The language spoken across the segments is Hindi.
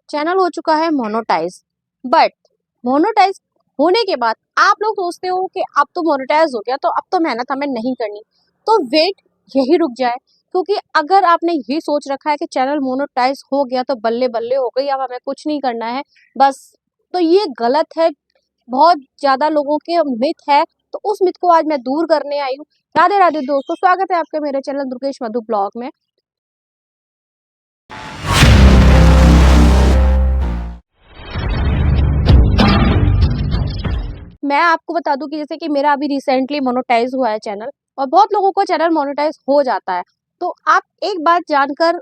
चैनल हो चुका है मोनोटाइज। बट मोनोटाइज होने के बाद आप लोग सोचते हो कि अब तो मोनोटाइज हो गया तो अब तो मेहनत हमें नहीं करनी, तो वेट यही रुक जाए। क्योंकि अगर आपने ये सोच रखा है कि चैनल मोनोटाइज हो गया तो बल्ले बल्ले हो गई, अब हमें कुछ नहीं करना है बस, तो ये गलत है। बहुत ज्यादा लोगों के मिथ है, तो उस मिथ को आज मैं दूर करने आई हूँ। राधे राधे दोस्तों, स्वागत है आपके मेरे चैनल दुर्गेश मधु ब्लॉग में। मैं आपको बता दूं कि जैसे कि मेरा अभी रिसेंटली मोनेटाइज हुआ है चैनल, और बहुत लोगों को चैनल मोनेटाइज हो जाता है। तो आप एक बात जानकर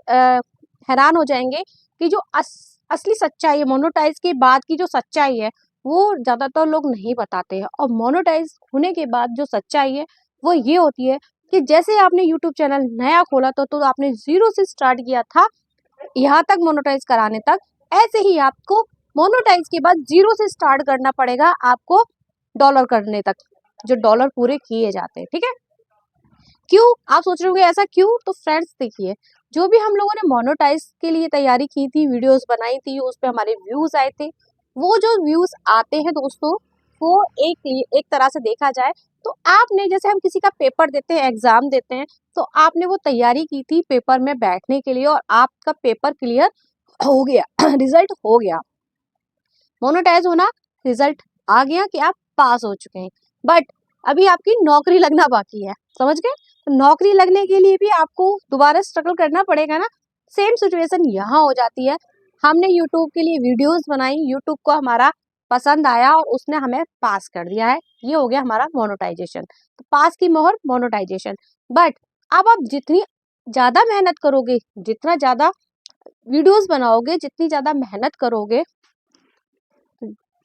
हैरान हो जाएंगे कि जो असली सच्चाई है, मोनेटाइज के बाद की जो सच्चाई है वो ज्यादातर लोग नहीं बताते हैं। और मोनेटाइज होने के बाद जो सच्चाई है वो ये होती है कि जैसे आपने यूट्यूब चैनल नया खोला तो आपने जीरो से स्टार्ट किया था यहाँ तक मोनेटाइज कराने तक, ऐसे ही आपको मोनेटाइज के बाद जीरो से स्टार्ट करना पड़ेगा आपको डॉलर करने तक, जो डॉलर पूरे किए जाते हैं। ठीक है, क्यों आप सोच रहे होंगे ऐसा क्यों? तो फ्रेंड्स देखिए, जो भी हम लोगों ने मोनेटाइज के लिए तैयारी की थी, वीडियोस बनाई थी, उस पे हमारे व्यूज आए थे, वो जो व्यूज आते हैं दोस्तों, वो एक तरह से देखा जाए तो आपने, जैसे हम किसी का पेपर देते हैं, एग्जाम देते हैं, तो आपने वो तैयारी की थी पेपर में बैठने के लिए और आपका पेपर क्लियर हो गया रिजल्ट हो गया, मोनेटाइज होना, रिजल्ट आ गया कि आप पास हो चुके हैं। बट अभी आपकी नौकरी लगना बाकी है, समझ गए? तो नौकरी लगने के लिए भी आपको दोबारा स्ट्रगल करना पड़ेगा ना। सेम सिचुएशन यहाँ हो जाती है। हमने यूट्यूब के लिए वीडियोस बनाई, यूट्यूब को हमारा पसंद आया और उसने हमें पास कर दिया है, ये हो गया हमारा मोनेटाइजेशन। तो पास की मोहर मोनेटाइजेशन। बट अब आप जितनी ज्यादा मेहनत करोगे, जितना ज्यादा वीडियोस बनाओगे, जितनी ज्यादा मेहनत करोगे,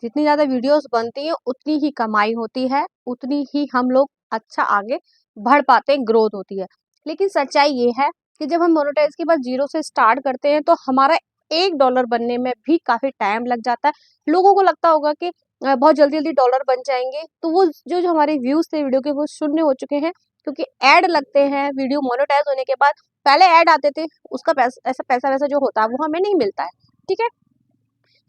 जितनी ज्यादा वीडियोस बनती है उतनी ही कमाई होती है, उतनी ही हम लोग अच्छा आगे बढ़ पाते हैं, ग्रोथ होती है। लेकिन सच्चाई ये है कि जब हम मोनेटाइज के बाद जीरो से स्टार्ट करते हैं तो हमारा $1 बनने में भी काफी टाइम लग जाता है। लोगों को लगता होगा कि बहुत जल्दी जल्दी डॉलर बन जाएंगे, तो वो जो जो हमारे व्यूज थे वीडियो के वो शून्य हो चुके हैं, क्योंकि ऐड लगते हैं वीडियो मोनेटाइज होने के बाद। पहले ऐड आते थे, उसका पैसा, ऐसा पैसा वैसा जो होता है वो हमें नहीं मिलता है। ठीक है,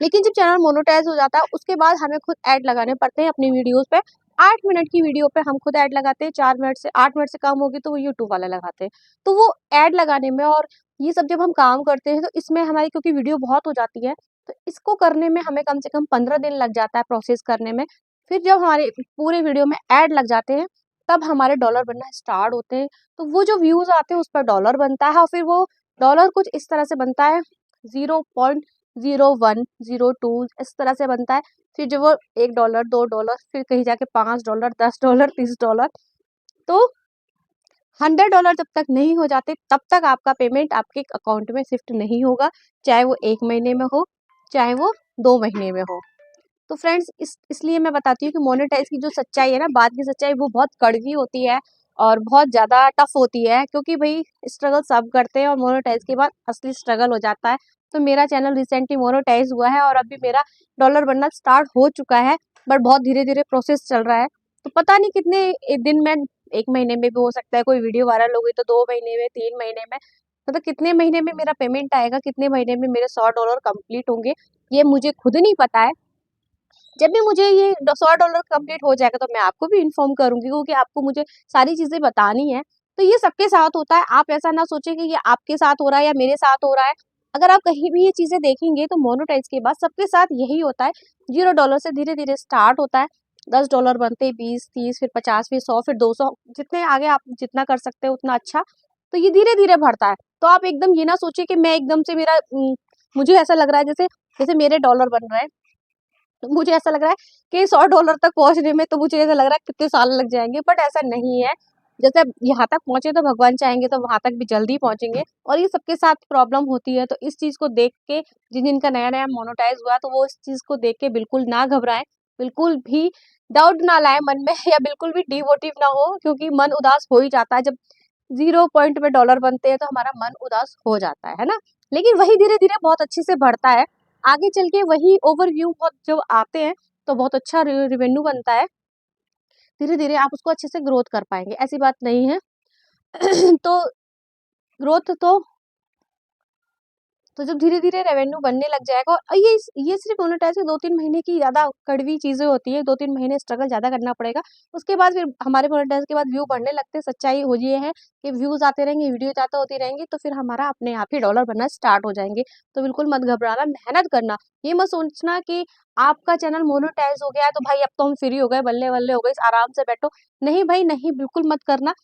लेकिन जब चैनल मोनेटाइज हो जाता है उसके बाद हमें खुद ऐड लगाने पड़ते हैं अपनी वीडियोस पे। 8 मिनट की वीडियो पे हम खुद ऐड लगाते हैं, 4 मिनट से 8 मिनट से कम होगी तो वो यूट्यूब वाला लगाते हैं। तो वो ऐड लगाने में और ये सब जब हम काम करते हैं तो इसमें हमारी, क्योंकि वीडियो बहुत हो जाती है, तो इसको करने में हमें कम से कम 15 दिन लग जाता है प्रोसेस करने में। फिर जब हमारे पूरे वीडियो में ऐड लग जाते हैं तब हमारे डॉलर बनना स्टार्ट होते हैं। तो वो जो व्यूज आते हैं उस पर डॉलर बनता है, और फिर वो डॉलर कुछ इस तरह से बनता है, 0.0102 इस तरह से बनता है। फिर जब वो $1, $2, फिर कहीं जाके $5, $10, $30, तो $100 जब तक नहीं हो जाते तब तक आपका पेमेंट आपके अकाउंट में शिफ्ट नहीं होगा, चाहे वो 1 महीने में हो, चाहे वो 2 महीने में हो। तो फ्रेंड्स, इसलिए मैं बताती हूँ कि मोनेटाइज की जो सच्चाई है ना, बात की सच्चाई, वो बहुत कड़वी होती है और बहुत ज़्यादा टफ होती है, क्योंकि भाई स्ट्रगल सब करते हैं और मोनेटाइज के बाद असली स्ट्रगल हो जाता है। तो मेरा चैनल रिसेंटली मोनेटाइज हुआ है और अभी मेरा डॉलर बनना स्टार्ट हो चुका है, बट बहुत धीरे धीरे प्रोसेस चल रहा है। तो पता नहीं कितने दिन में, 1 महीने में भी हो सकता है, कोई वीडियो वायरल हो गई तो 2 महीने में, 3 महीने में, मतलब कितने महीने में मेरा पेमेंट आएगा, कितने महीने में मेरे $100 कंप्लीट होंगे, ये मुझे खुद नहीं पता है। जब भी मुझे ये $100 कंप्लीट हो जाएगा तो मैं आपको भी इन्फॉर्म करूंगी, क्योंकि आपको मुझे सारी चीजें बतानी है। तो ये सबके साथ होता है, आप ऐसा ना सोचें कि ये आपके साथ हो रहा है या मेरे साथ हो रहा है। अगर आप कहीं भी ये चीजें देखेंगे तो मोनेटाइज के बाद सबके साथ यही होता है। $0 से धीरे धीरे स्टार्ट होता है, $10 बनते, 20, 30, फिर 50, फिर 100, फिर 200, जितने आगे आप जितना कर सकते हो उतना अच्छा। तो ये धीरे धीरे बढ़ता है। तो आप एकदम ये ना सोचिए कि मैं एकदम से मेरा मुझे ऐसा लग रहा है जैसे जैसे मेरे डॉलर बन रहे हैं, तो मुझे ऐसा लग रहा है कि $100 तक पहुँचने में तो मुझे ऐसा लग रहा है कितने साल लग जाएँगे, बट ऐसा नहीं है। जैसे अब यहाँ तक पहुँचे तो भगवान चाहेंगे तो वहाँ तक भी जल्दी पहुँचेंगे, और ये सबके साथ प्रॉब्लम होती है। तो इस चीज़ को देख के, जिनका नया-नया मोनेटाइज़ हुआ है तो वो इस चीज़ को देख के बिल्कुल ना घबराएँ, बिल्कुल भी डाउट ना लाएँ मन में या बिल्कुल भी डिमोटिव ना हो, क्योंकि मन उदास हो ही जाता है जब 0 पॉइंट में डॉलर बनते हैं तो हमारा मन उदास हो जाता है ना? लेकिन वही धीरे-धीरे बहुत अच्छे से बढ़ता है। आगे चल के वही ओवरव्यू बहुत जब आते हैं तो बहुत अच्छा रेवेन्यू बनता है। धीरे-धीरे आप उसको अच्छे से ग्रोथ कर पाएँगे, ऐसी बात नहीं है। तो ग्रोथ तो तो जब धीरे-धीरे रेवेन्यू बनने लग जाएगा, और ये सिर्फ़ मोनेटाइज़ के 2-3 महीने की ज़्यादा कड़वी चीज़ें होती हैं, 2-3 महीने स्ट्रगल ज़्यादा करना पड़ेगा। उसके बाद फिर हमारे मोनेटाइज़ के बाद व्यू बढ़ने लगते हैं। सच्चाई हो ये है कि व्यूज़ आते रहेंगे, वीडियो ज़्यादा होती रहेंगी, तो फिर हमारा अपने आप ही डॉलर बनना स्टार्ट हो जाएँगे। तो बिल्कुल मत घबराना, मेहनत करना। ये मत सोचना कि आपका चैनल मोनेटाइज़ हो गया है तो भाई अब तो हम फ्री हो गए, बल्ले-बल्ले हो गई, आराम से बैठो। नहीं भाई नहीं, बिल्कुल मत करना।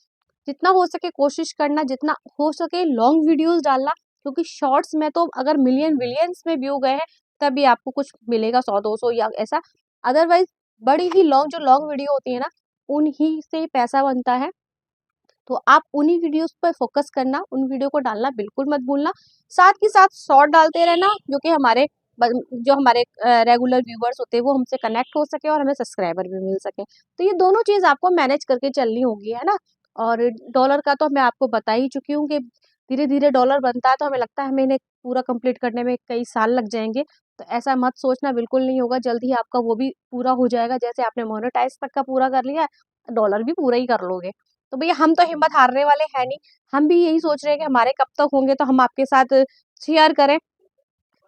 जितना हो सके कोशिश करना, जितना हो सके लॉन्ग वीडियोस डालना, क्योंकि शॉर्ट्स में तो अगर मिलियन बिलियंस में व्यू गए हैं तभी आपको कुछ मिलेगा, 100-200 या ऐसा। अदरवाइज बड़ी ही लॉन्ग वीडियो होती है ना, उन्हीं से पैसा बनता है। तो आप उन्हीं वीडियोस पर फोकस करना, उन वीडियो को डालना बिल्कुल मत भूलना। साथ ही साथ शॉर्ट डालते रहना, जो कि जो हमारे रेगुलर व्यूवर्स होते हैं वो हमसे कनेक्ट हो सके और हमें सब्सक्राइबर भी मिल सके। तो ये दोनों चीज़ आपको मैनेज करके चलनी होगी, है ना? और डॉलर का तो मैं आपको बता ही चुकी हूँ कि धीरे-धीरे डॉलर बनता है, तो हमें लगता है हमें इन्हें पूरा कंप्लीट करने में कई साल लग जाएँगे। तो ऐसा मत सोचना, बिल्कुल नहीं होगा, जल्द ही आपका वो भी पूरा हो जाएगा। जैसे आपने मोनेटाइज़ तक का पूरा कर लिया, डॉलर भी पूरा ही कर लोगे। तो भैया हम तो हिम्मत हारने वाले हैं नहीं, हम भी यही सोच रहे हैं कि हमारे कब तक होंगे तो हम आपके साथ शेयर करें।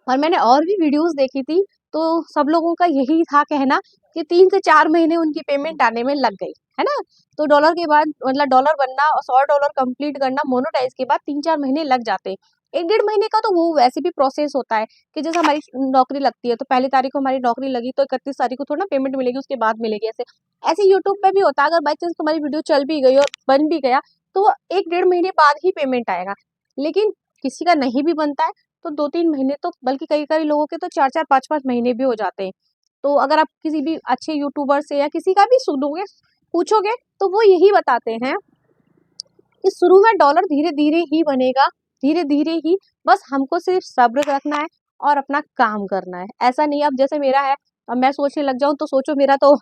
और मैंने और भी वीडियोस देखी थी, तो सब लोगों का यही था कहना कि 3 से 4 महीने उनकी पेमेंट आने में लग गई, है ना? तो डॉलर के बाद मतलब डॉलर बनना और $100 कंप्लीट करना मोनेटाइज़ के बाद 3-4 महीने लग जाते हैं। 1 डेढ़ महीने का तो वो वैसे भी प्रोसेस होता है कि जैसे हमारी नौकरी लगती है, तो पहली तारीख को हमारी नौकरी लगी तो 31 तारीख को थोड़ा ना पेमेंट मिलेगी, उसके बाद मिलेगी ऐसे। ऐसे यूट्यूब पे भी होता है, अगर बाय चांस तुम्हारी वीडियो चल भी गई और बन भी गया, तो वो 1 डेढ़ महीने बाद ही पेमेंट आएगा। लेकिन किसी का नहीं भी बनता है तो 2-3 महीने तो, बल्कि कई-कई लोगों के तो 4-4 5-5 महीने भी हो जाते हैं। तो अगर आप किसी भी अच्छे यूट्यूबर से या किसी का भी सुनोगे, पूछोगे, तो वो यही बताते हैं कि शुरू में डॉलर धीरे-धीरे ही बनेगा, धीरे-धीरे ही, बस हमको सिर्फ सब्र रखना है और अपना काम करना है। ऐसा नहीं है अब जैसे मेरा है, अब मैं सोचने लग जाऊँ तो सोचो मेरा तो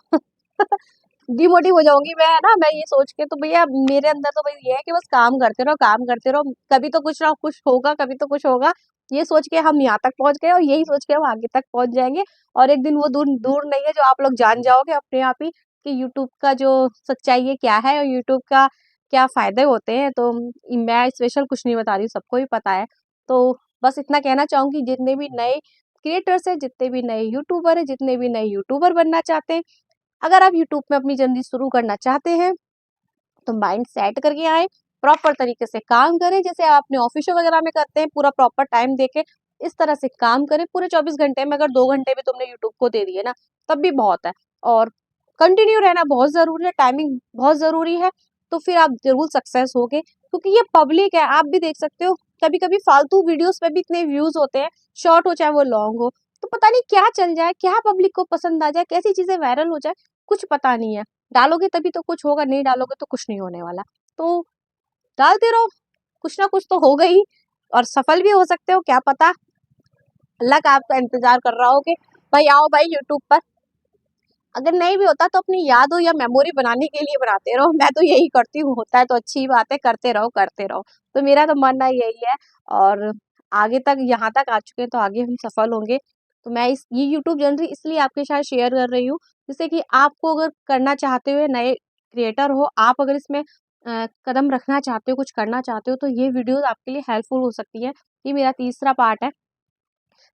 डिमोटिव हो जाऊँगी मैं, है ना? मैं ये सोच के, तो भैया मेरे अंदर तो बस ये है कि बस काम करते रहो, कभी तो कुछ ना कुछ होगा, कभी तो कुछ होगा। ये सोच के हम यहाँ तक पहुँच गए और यही सोच के हम आगे तक पहुँच जाएँगे, और एक दिन वो दूर दूर नहीं है जो आप लोग जान जाओगे अपने आप ही कि यूट्यूब का जो सच्चाई है क्या है और यूट्यूब का क्या फ़ायदे होते हैं। तो मैं स्पेशल कुछ नहीं बता रही हूँ, सबको ही पता है। तो बस इतना कहना चाहूँगी, जितने भी नए क्रिएटर्स हैं, जितने भी नए यूट्यूबर हैं, जितने भी नए यूट्यूबर बनना चाहते हैं, अगर आप यूट्यूब में अपनी ज़िंदगी शुरू करना चाहते हैं, तो माइंड सेट करके आएँ, प्रॉपर तरीके से काम करें, जैसे आप अपने ऑफ़िसों वगैरह में करते हैं, पूरा प्रॉपर टाइम देके, इस तरह से काम करें। पूरे 24 घंटे में अगर 2 घंटे भी तुमने यूट्यूब को दे दिए ना, तब भी बहुत है। और कंटिन्यू रहना बहुत ज़रूरी है, टाइमिंग बहुत ज़रूरी है, तो फिर आप ज़रूर सक्सेस होगे, क्योंकि ये पब्लिक है, आप भी देख सकते हो, कभी-कभी फालतू वीडियोज़ पे भी इतने व्यूज़ होते हैं, शॉर्ट हो चाहे वो लॉन्ग हो, तो पता नहीं क्या चल जाए, क्या पब्लिक को पसंद आ जाए, कैसी चीज़ें वायरल हो जाए, कुछ पता नहीं है। डालोगे तभी तो कुछ होगा, नहीं डालोगे तो कुछ नहीं होने वाला। तो डालते रहो, कुछ ना कुछ तो होगा ही, और सफल भी हो सकते हो, क्या पता। अल्लाह का आपका इंतज़ार कर रहा हो कि भाई आओ भाई यूट्यूब पर। अगर नहीं भी होता तो अपनी यादों या मेमोरी बनाने के लिए बनाते रहो। मैं तो यही करती हूँ, होता है तो अच्छी बात है, करते रहो, करते रहो। तो मेरा तो मानना यही है, और आगे तक यहाँ तक आ चुके हैं तो आगे हम सफल होंगे। तो मैं इस ये यूट्यूब जर्नी इसलिए आपके साथ शेयर कर रही हूँ, जिससे कि आपको अगर करना चाहते हो, नए क्रिएटर हो, आप अगर इसमें कदम रखना चाहते हो, कुछ करना चाहते हो, तो ये वीडियोज़ आपके लिए हेल्पफुल हो सकती है। ये मेरा तीसरा पार्ट है।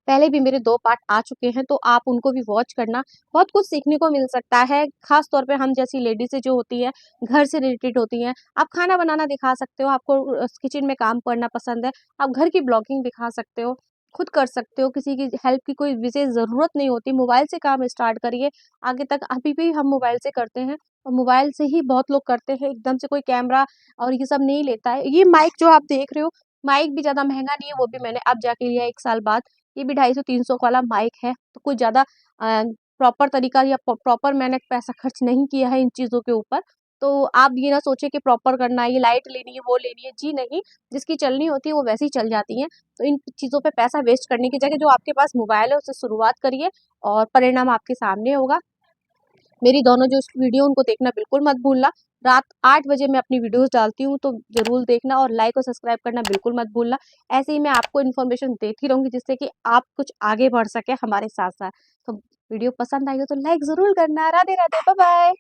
पहले भी मेरे 2 पार्ट आ चुके हैं, तो आप उनको भी वॉच करना, बहुत कुछ सीखने को मिल सकता है। ख़ास तौर पे हम जैसी लेडीज़ें जो होती हैं, घर से रिलेटेड होती हैं, आप खाना बनाना दिखा सकते हो, आपको किचन में काम करना पसंद है, आप घर की ब्लॉगिंग दिखा सकते हो, खुद कर सकते हो, किसी की हेल्प की कोई विशेष ज़रूरत नहीं होती, मोबाइल से काम स्टार्ट करिए, आगे तक अभी भी हम मोबाइल से करते हैं, और मोबाइल से ही बहुत लोग करते हैं, एकदम से कोई कैमरा और ये सब नहीं लेता है। ये माइक जो आप देख रहे हो, माइक भी ज़्यादा महँगा नहीं है, वो भी मैंने अब जाके लिया है 1 साल बाद। ये भी 250-300 वाला माइक है, तो कुछ ज़्यादा प्रॉपर तरीका या प्रॉपर मैंने पैसा खर्च नहीं किया है इन चीज़ों के ऊपर। तो आप ये ना सोचिए कि प्रॉपर करना है, ये लाइट लेनी है, वो लेनी है, जी नहीं, जिसकी चलनी होती है वो वैसे ही चल जाती हैं। तो इन चीज़ों पे पैसा वेस्ट करने की जगह जो आपके पास मोबाइल है उससे शुरुआत करिए, और परिणाम आपके सामने होगा। मेरी दोनों जो वीडियो उनको देखना बिल्कुल मत भूलना। रात 8 बजे मैं अपनी वीडियोज़ डालती हूँ, तो ज़रूर देखना, और लाइक और सब्सक्राइब करना बिल्कुल मत भूलना। ऐसे ही मैं आपको इन्फॉर्मेशन देती रहूँगी, जिससे कि आप कुछ आगे बढ़ सकें हमारे साथ-साथ। तो वीडियो पसंद आई हो तो लाइक ज़रूर करना। राधे-राधे, बाय-बाय।